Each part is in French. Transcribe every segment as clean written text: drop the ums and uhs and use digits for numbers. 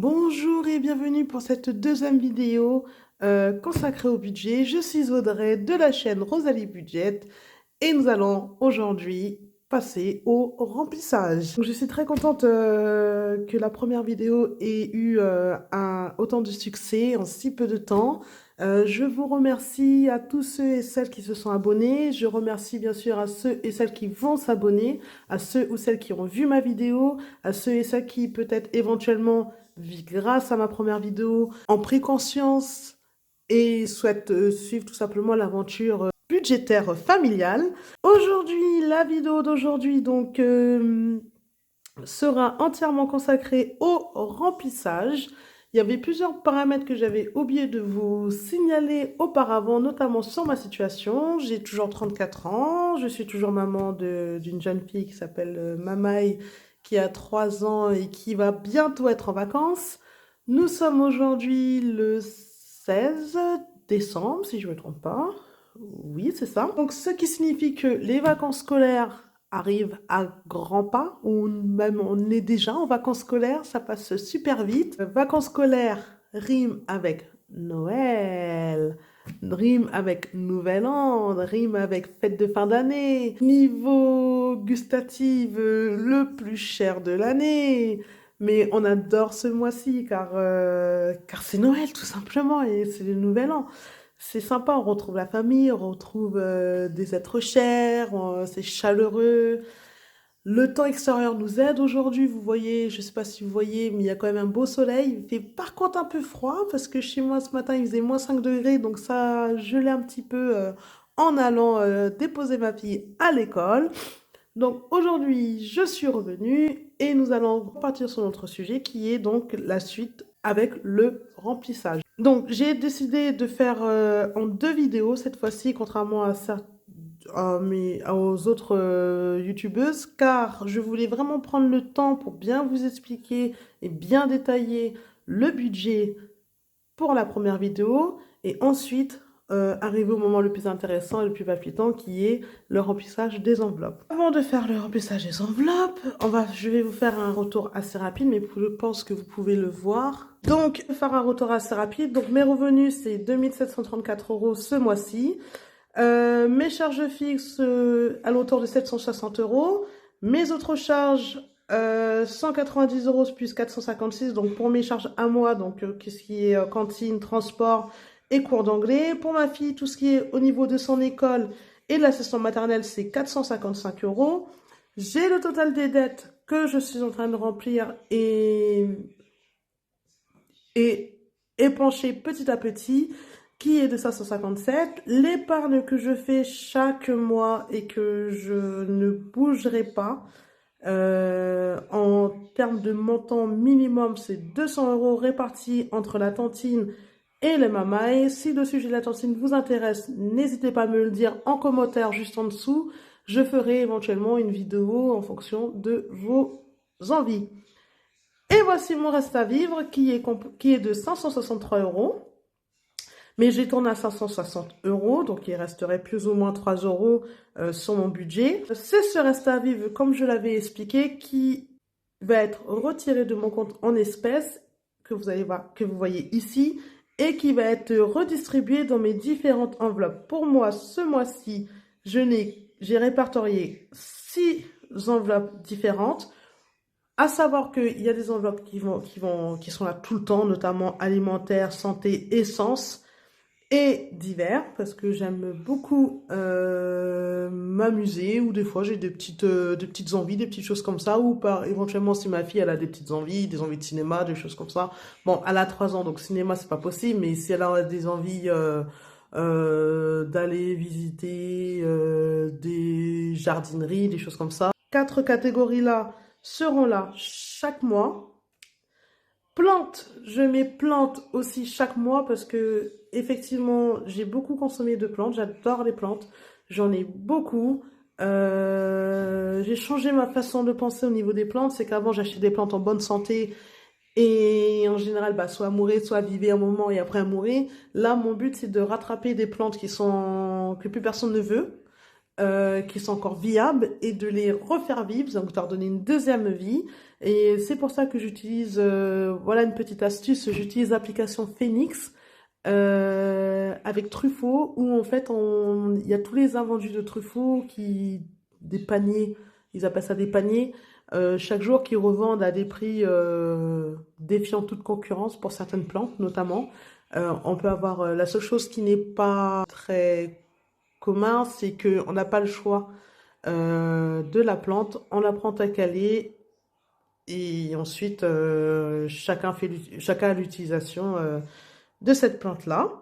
Bonjour et bienvenue pour cette deuxième vidéo consacrée au budget. Je suis Audrey de la chaîne Rosalie Budget et nous allons aujourd'hui passer au remplissage. Donc, je suis très contente que la première vidéo ait eu autant de succès en si peu de temps. Je vous remercie à tous ceux et celles qui se sont abonnés. Je remercie bien sûr à ceux et celles qui vont s'abonner, à ceux ou celles qui ont vu ma vidéo, à ceux et celles qui peut-être éventuellement grâce à ma première vidéo, ont pris conscience et souhaitent suivre tout simplement l'aventure budgétaire familiale. Aujourd'hui, la vidéo d'aujourd'hui donc sera entièrement consacrée au remplissage. Il y avait plusieurs paramètres que j'avais oublié de vous signaler auparavant, notamment sur ma situation. J'ai toujours 34 ans, je suis toujours maman d'une jeune fille qui s'appelle Mamaï, qui a 3 ans et qui va bientôt être en vacances. Nous sommes aujourd'hui le 16 décembre, si je ne me trompe pas. Oui, c'est ça. Donc, ce qui signifie que les vacances scolaires arrivent à grands pas, ou même on est déjà en vacances scolaires, ça passe super vite. Vacances scolaires rime avec Noël, rime avec Nouvel An, rime avec fête de fin d'année, niveau gustatif le plus cher de l'année. Mais on adore ce mois-ci car c'est Noël tout simplement et c'est le Nouvel An. C'est sympa, on retrouve la famille, on retrouve des êtres chers, c'est chaleureux. Le temps extérieur nous aide aujourd'hui, vous voyez, je ne sais pas si vous voyez, mais il y a quand même un beau soleil. Il fait par contre un peu froid parce que chez moi ce matin il faisait moins 5 degrés, donc ça a gelé un petit peu en allant déposer ma fille à l'école. Donc aujourd'hui, je suis revenue et nous allons partir sur notre sujet qui est donc la suite avec le remplissage. Donc j'ai décidé de faire en 2 vidéos cette fois-ci, contrairement aux autres youtubeuses, car je voulais vraiment prendre le temps pour bien vous expliquer et bien détailler le budget pour la première vidéo et ensuite arriver au moment le plus intéressant et le plus palpitant qui est le remplissage des enveloppes. Avant de faire le remplissage des enveloppes, je vais vous faire un retour assez rapide, mais je pense que vous pouvez le voir. Donc, faire un retour assez rapide. Donc, mes revenus, c'est 2734 € ce mois-ci. Mes charges fixes à l'autour de 760 €. Mes autres charges, 190 € plus 456. Donc, pour mes charges à moi, donc, qu'est-ce qui est cantine, transport et cours d'anglais. Pour ma fille, tout ce qui est au niveau de son école et de l'assistante maternelle, c'est 455 €. J'ai le total des dettes que je suis en train de remplir et épancher petit à petit, qui est de 557. L'épargne que je fais chaque mois et que je ne bougerai pas, en termes de montant minimum, c'est 200 € répartis entre la tantine et le mamaï. Si le sujet de la tantine vous intéresse, n'hésitez pas à me le dire en commentaire juste en dessous. Je ferai éventuellement une vidéo en fonction de vos envies. Et voici mon reste à vivre qui est de 563 €. Mais j'ai tourné à 560 €, donc il resterait plus ou moins 3 € sur mon budget. C'est ce reste à vivre, comme je l'avais expliqué, qui va être retiré de mon compte en espèces, que vous voyez ici, et qui va être redistribué dans mes différentes enveloppes. Pour moi, ce mois-ci, j'ai répertorié 6 enveloppes différentes. À savoir qu'il y a des enveloppes qui sont là tout le temps, notamment alimentaire, santé, essence et divers, parce que j'aime beaucoup m'amuser, ou des fois j'ai des petites envies, des petites choses comme ça, ou éventuellement si ma fille elle a des petites envies, des envies de cinéma, des choses comme ça. Bon, elle a 3 ans, donc cinéma c'est pas possible, mais si elle a des envies d'aller visiter des jardineries, des choses comme ça. 4 catégories là seront là chaque mois. Plantes, je mets plantes aussi chaque mois parce que effectivement j'ai beaucoup consommé de plantes, j'adore les plantes, j'en ai beaucoup. J'ai changé ma façon de penser au niveau des plantes, c'est qu'avant j'achetais des plantes en bonne santé et en général soit elles mouraient, soit elles vivaient un moment et après elles mouraient. Là mon but c'est de rattraper des plantes que plus personne ne veut, qui sont encore viables et de les refaire vivre, donc de leur donner une deuxième vie. Et c'est pour ça que j'utilise, voilà une petite astuce, j'utilise l'application Phoenix avec Truffaut, où en fait il y a tous les invendus de Truffaut des paniers, ils appellent ça des paniers, chaque jour qui revendent à des prix défiant toute concurrence pour certaines plantes notamment. On peut avoir la seule chose qui n'est pas très commun, c'est qu'on n'a pas le choix de la plante, on la prend telle qu'elle est et ensuite chacun a l'utilisation de cette plante-là.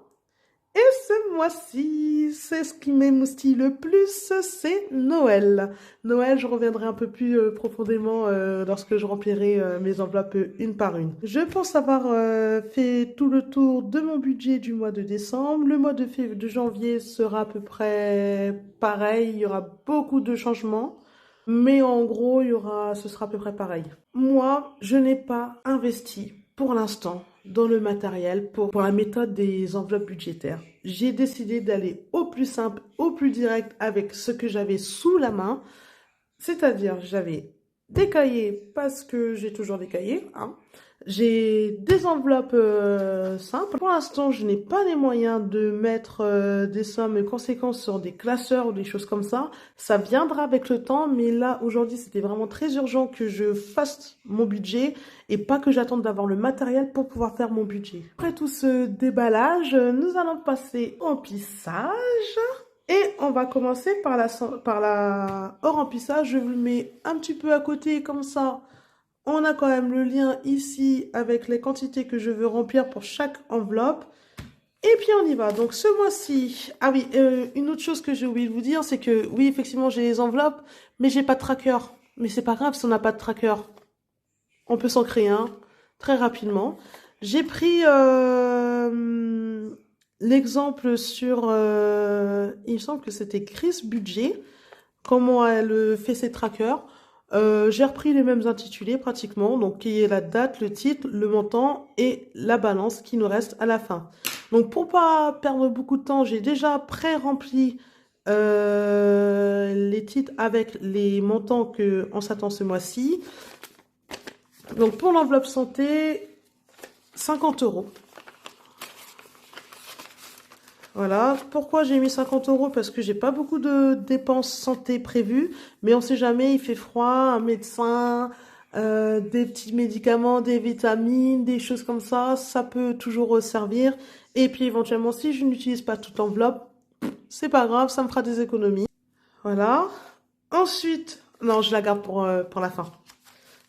Et ce mois-ci, c'est ce qui m'émoustille le plus, c'est Noël. Noël, je reviendrai un peu plus profondément lorsque je remplirai mes enveloppes une par une. Je pense avoir fait tout le tour de mon budget du mois de décembre. Le mois de janvier sera à peu près pareil, il y aura beaucoup de changements. Mais en gros, ce sera à peu près pareil. Moi, je n'ai pas investi pour l'instant dans le matériel pour la méthode des enveloppes budgétaires. J'ai décidé d'aller au plus simple, au plus direct avec ce que j'avais sous la main. C'est-à-dire, j'avais des cahiers parce que j'ai toujours des cahiers, hein. J'ai des enveloppes simples. Pour l'instant, je n'ai pas les moyens de mettre des sommes conséquentes sur des classeurs ou des choses comme ça. Ça viendra avec le temps, mais là, aujourd'hui, c'était vraiment très urgent que je fasse mon budget et pas que j'attende d'avoir le matériel pour pouvoir faire mon budget. Après tout ce déballage, nous allons passer au remplissage. Et on va commencer au remplissage. Je vous le mets un petit peu à côté comme ça. On a quand même le lien ici avec les quantités que je veux remplir pour chaque enveloppe. Et puis on y va. Donc ce mois-ci, ah oui, une autre chose que j'ai oublié de vous dire, c'est que oui, effectivement, j'ai les enveloppes, mais j'ai pas de tracker. Mais c'est pas grave si on n'a pas de tracker. On peut s'en créer un très rapidement. J'ai pris l'exemple sur, il me semble que c'était Chris Budget, comment elle fait ses trackers. J'ai repris les mêmes intitulés pratiquement, donc qui est la date, le titre, le montant et la balance qui nous reste à la fin. Donc pour pas perdre beaucoup de temps, j'ai déjà pré-rempli les titres avec les montants qu'on s'attend ce mois-ci. Donc pour l'enveloppe santé, 50 euros. Voilà, pourquoi j'ai mis 50 euros? Parce que j'ai pas beaucoup de dépenses santé prévues, mais on sait jamais, il fait froid, un médecin, des petits médicaments, des vitamines, des choses comme ça peut toujours servir. Et puis éventuellement, si je n'utilise pas toute l'enveloppe, c'est pas grave, ça me fera des économies. Voilà. Ensuite, non, je la garde pour la fin.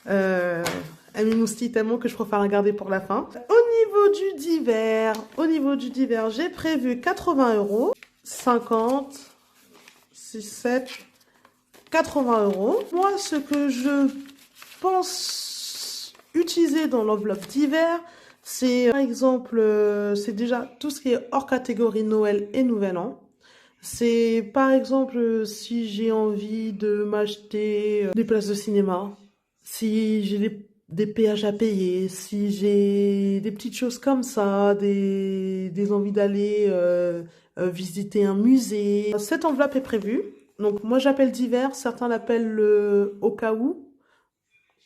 Elle m'émoustille tellement que je préfère la garder pour la fin. Au niveau du divers, j'ai prévu 80 euros, 50, 6, 7, 80 euros. Moi, ce que je pense utiliser dans l'enveloppe divers, c'est par exemple, c'est déjà tout ce qui est hors catégorie Noël et Nouvel An. C'est par exemple si j'ai envie de m'acheter des places de cinéma, si j'ai des péages à payer, si j'ai des petites choses comme ça, des envies d'aller visiter un musée. Cette enveloppe est prévue. Donc moi j'appelle divers, certains l'appellent le au cas où.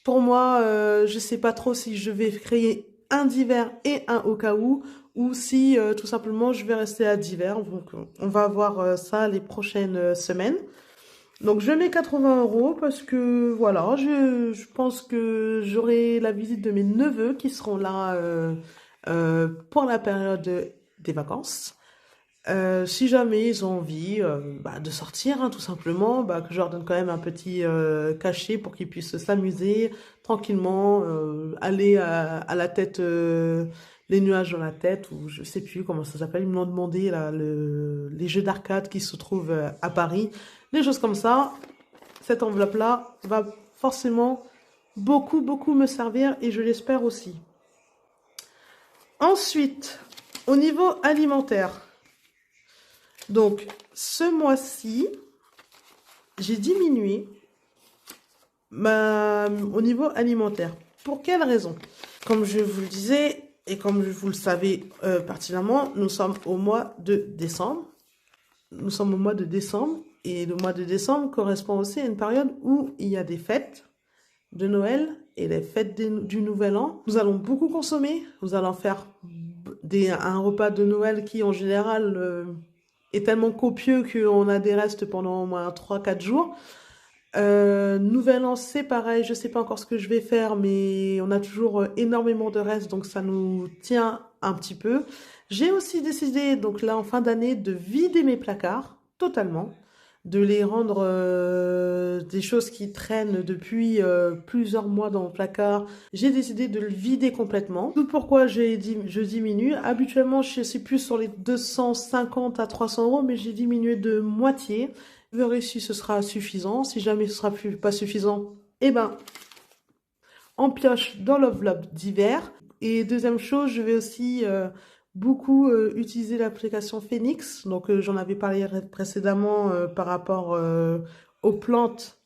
Pour moi, je sais pas trop si je vais créer un divers et un au cas où, ou si tout simplement je vais rester à divers. Donc on va voir ça les prochaines semaines. Donc je mets 80 euros parce que voilà, je pense que j'aurai la visite de mes neveux qui seront là pour la période des vacances. Si jamais ils ont envie de sortir, hein, tout simplement, que je leur donne quand même un petit cachet pour qu'ils puissent s'amuser tranquillement, aller à la tête, les nuages dans la tête, ou je sais plus comment ça s'appelle, ils me l'ont demandé, là, les jeux d'arcade qui se trouvent à Paris, des choses comme ça. Cette enveloppe-là va forcément beaucoup, beaucoup me servir et je l'espère aussi. Ensuite, au niveau alimentaire, donc ce mois-ci, j'ai diminué au niveau alimentaire. Pour quelle raison? Comme je vous le disais et comme vous le savez pertinemment, nous sommes au mois de décembre. Nous sommes au mois de décembre et le mois de décembre correspond aussi à une période où il y a des fêtes de Noël et les fêtes du Nouvel An. Nous allons beaucoup consommer. Nous allons faire un repas de Noël qui, en général, est tellement copieux qu'on a des restes pendant au moins 3 4 jours. Nouvel An, c'est pareil. Je sais pas encore ce que je vais faire, mais on a toujours énormément de restes, donc ça nous tient un petit peu. J'ai aussi décidé, donc là, en fin d'année, de vider mes placards totalement, de les rendre des choses qui traînent depuis plusieurs mois dans mon placard. J'ai décidé de le vider complètement. Tout pourquoi je diminue. Habituellement, je suis plus sur les 250 à 300 euros, mais j'ai diminué de moitié. Je verrai si ce sera suffisant. Si jamais ce sera pas suffisant, eh ben, on pioche dans l'enveloppe d'hiver. Et deuxième chose, je vais aussi beaucoup utiliser l'application Phoenix. Donc, j'en avais parlé précédemment par rapport aux plantes.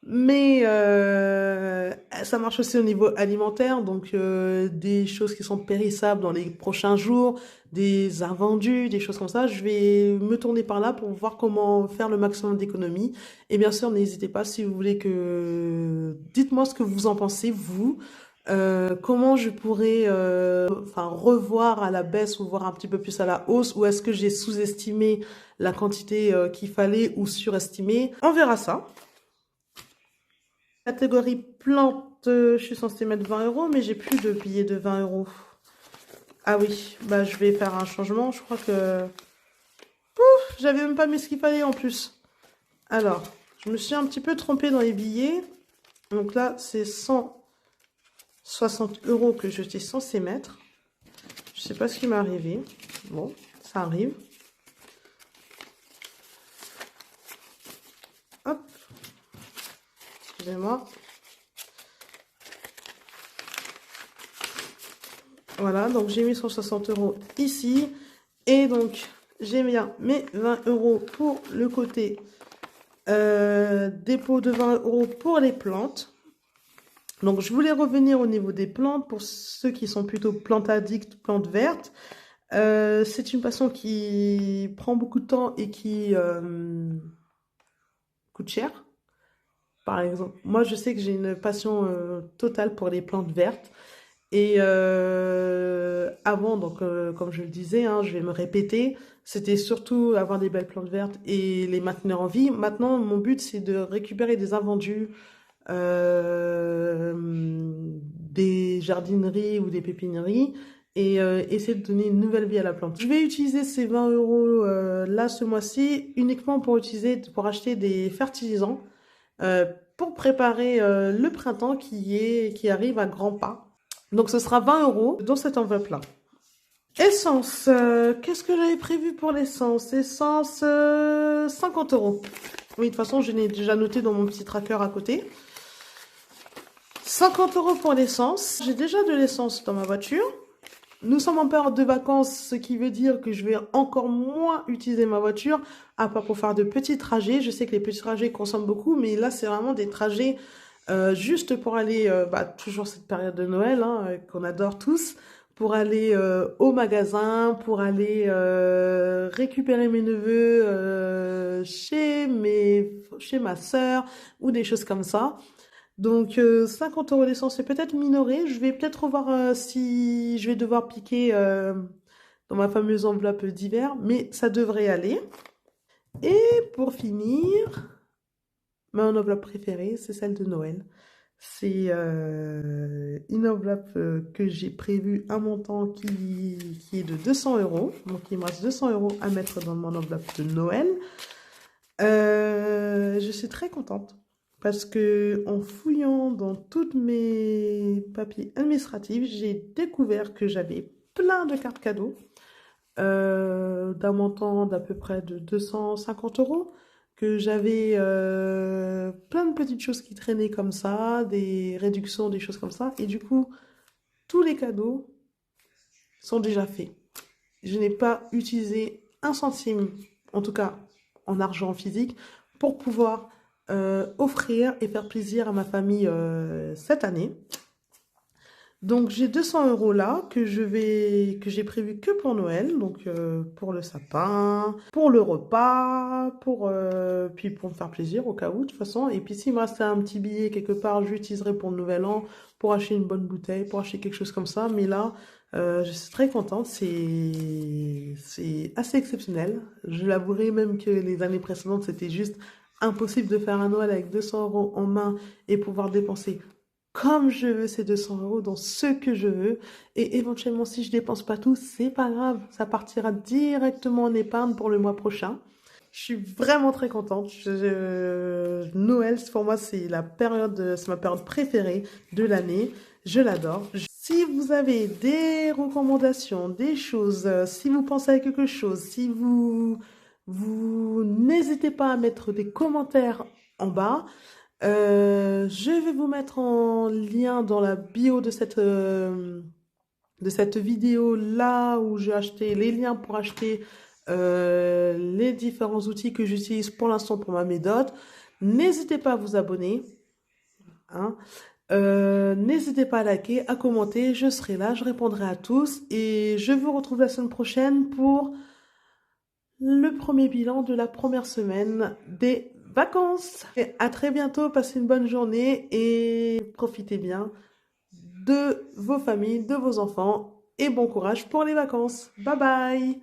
Mais ça marche aussi au niveau alimentaire, donc des choses qui sont périssables dans les prochains jours, des invendus, des choses comme ça. Je vais me tourner par là pour voir comment faire le maximum d'économies. Et bien sûr, n'hésitez pas si vous voulez que... Dites-moi ce que vous en pensez, vous. Comment je pourrais enfin, revoir à la baisse ou voir un petit peu plus à la hausse, ou est-ce que j'ai sous-estimé la quantité qu'il fallait ou surestimé? On verra ça. Catégorie plantes, je suis censée mettre 20 euros, mais j'ai plus de billets de 20 euros. Ah oui, bah je vais faire un changement. Je crois que... Ouf, j'avais même pas mis ce qu'il fallait en plus. Alors, je me suis un petit peu trompée dans les billets. Donc là, c'est 160 euros que j'étais censée mettre. Je sais pas ce qui m'est arrivé. Bon, ça arrive. Hop. Excusez-moi. Voilà, donc j'ai mis 160 euros ici. Et donc, j'ai bien mes 20 euros pour le côté dépôt de 20 euros pour les plantes. Donc, je voulais revenir au niveau des plantes pour ceux qui sont plutôt plantes addicts, plantes vertes. C'est une passion qui prend beaucoup de temps et qui coûte cher. Par exemple, moi, je sais que j'ai une passion totale pour les plantes vertes. Et avant, donc comme je le disais, hein, je vais me répéter, c'était surtout avoir des belles plantes vertes et les maintenir en vie. Maintenant, mon but, c'est de récupérer des invendus, des jardineries ou des pépiniéries et essayer de donner une nouvelle vie à la plante. Je vais utiliser ces 20 euros là ce mois-ci uniquement pour acheter des fertilisants pour préparer le printemps qui arrive à grands pas. Donc, ce sera 20 euros dans cette enveloppe-là. Essence. Qu'est-ce que j'avais prévu pour l'essence? Essence, 50 euros. Oui, de toute façon, je l'ai déjà noté dans mon petit tracker à côté. 50 euros pour l'essence. J'ai déjà de l'essence dans ma voiture. Nous sommes en période de vacances, ce qui veut dire que je vais encore moins utiliser ma voiture, à part pour faire de petits trajets. Je sais que les petits trajets consomment beaucoup, mais là, c'est vraiment des trajets juste pour aller, toujours cette période de Noël, hein, qu'on adore tous, pour aller au magasin, pour aller récupérer mes neveux chez ma sœur, ou des choses comme ça. Donc 50 euros d'essence, c'est peut-être minoré. Je vais peut-être revoir si je vais devoir piquer dans ma fameuse enveloppe d'hiver, mais ça devrait aller. Et pour finir, ma enveloppe préférée, c'est celle de Noël. C'est une enveloppe que j'ai prévue un montant qui est de 200 euros. Donc il me reste 200 euros à mettre dans mon enveloppe de Noël. Je suis très contente. Parce que en fouillant dans tous mes papiers administratifs, j'ai découvert que j'avais plein de cartes cadeaux d'un montant d'à peu près de 250 euros, que j'avais plein de petites choses qui traînaient comme ça, des réductions, des choses comme ça. Et du coup, tous les cadeaux sont déjà faits. Je n'ai pas utilisé un centime, en tout cas en argent physique, pour pouvoir offrir et faire plaisir à ma famille cette année. Donc j'ai 200 € là que j'ai prévu que pour Noël, donc pour le sapin, pour le repas, puis pour me faire plaisir au cas où de toute façon. Et puis s'il me restait un petit billet quelque part, je l'utiliserai pour le Nouvel An, pour acheter une bonne bouteille, pour acheter quelque chose comme ça. Mais là, je suis très contente, c'est assez exceptionnel. Je l'avouerai même que les années précédentes, c'était juste impossible de faire un Noël avec 200 € en main et pouvoir dépenser comme je veux ces 200 € dans ce que je veux. Et éventuellement, si je dépense pas tout, c'est pas grave. Ça partira directement en épargne pour le mois prochain. Je suis vraiment très contente. Noël, pour moi, c'est ma période préférée de l'année. Je l'adore. Si vous avez des recommandations, des choses, si vous pensez à quelque chose, si vous n'hésitez pas à mettre des commentaires en bas. Je vais vous mettre en lien dans la bio de cette vidéo là où j'ai acheté les liens pour acheter les différents outils que j'utilise pour l'instant pour ma méthode. N'hésitez pas à vous abonner, hein. N'hésitez pas à liker, à commenter, je serai là, je répondrai à tous et je vous retrouve la semaine prochaine pour le premier bilan de la première semaine des vacances. Et à très bientôt, passez une bonne journée et profitez bien de vos familles, de vos enfants et bon courage pour les vacances. Bye bye!